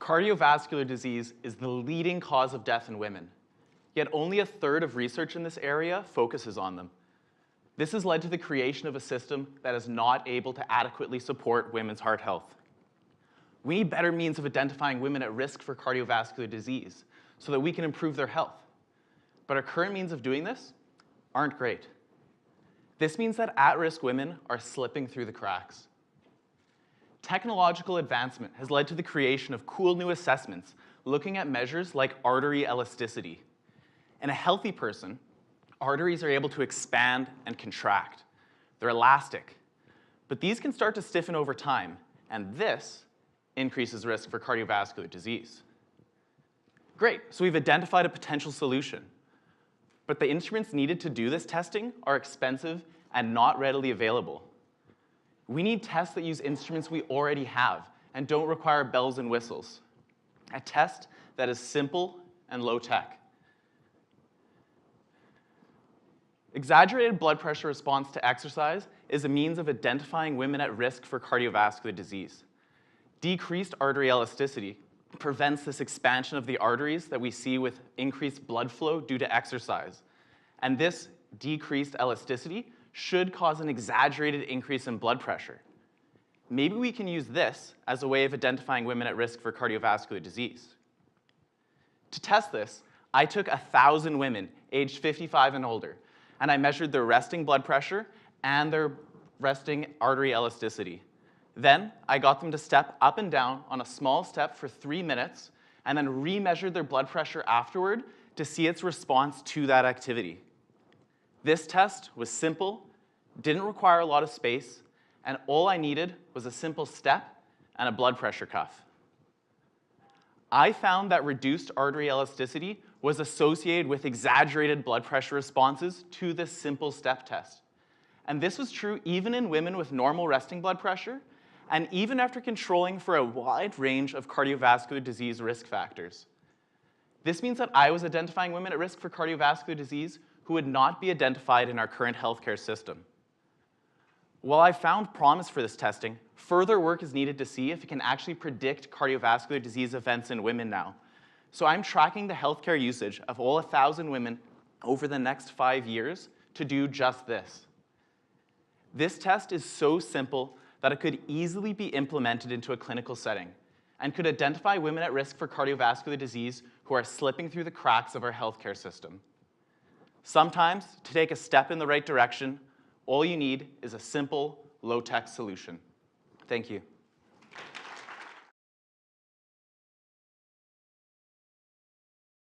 Cardiovascular disease is the leading cause of death in women, yet only a third of research in this area focuses on them. This has led to the creation of a system that is not able to adequately support women's heart health. We need better means of identifying women at risk for cardiovascular disease so that we can improve their health. But our current means of doing this aren't great. This means that at-risk women are slipping through the cracks. Technological advancement has led to the creation of cool new assessments looking at measures like artery elasticity. In a healthy person, arteries are able to expand and contract. They're elastic. But these can start to stiffen over time, and this increases risk for cardiovascular disease. Great, so we've identified a potential solution. But the instruments needed to do this testing are expensive and not readily available. We need tests that use instruments we already have and don't require bells and whistles. A test that is simple and low tech. Exaggerated blood pressure response to exercise is a means of identifying women at risk for cardiovascular disease. Decreased artery elasticity prevents this expansion of the arteries that we see with increased blood flow due to exercise. And this decreased elasticity should cause an exaggerated increase in blood pressure. Maybe we can use this as a way of identifying women at risk for cardiovascular disease. To test this, I took 1,000 women aged 55 and older, and I measured their resting blood pressure and their resting artery elasticity. Then, I got them to step up and down on a small step for 3 minutes, and then re-measured their blood pressure afterward to see its response to that activity. This test was simple, didn't require a lot of space, and all I needed was a simple step and a blood pressure cuff. I found that reduced artery elasticity was associated with exaggerated blood pressure responses to this simple step test. And this was true even in women with normal resting blood pressure, and even after controlling for a wide range of cardiovascular disease risk factors. This means that I was identifying women at risk for cardiovascular disease who would not be identified in our current healthcare system. While I found promise for this testing, further work is needed to see if it can actually predict cardiovascular disease events in women now. So I'm tracking the healthcare usage of all 1,000 women over the next 5 years to do just this. This test is so simple that it could easily be implemented into a clinical setting and could identify women at risk for cardiovascular disease who are slipping through the cracks of our healthcare system. Sometimes, to take a step in the right direction, all you need is a simple, low-tech solution. Thank you.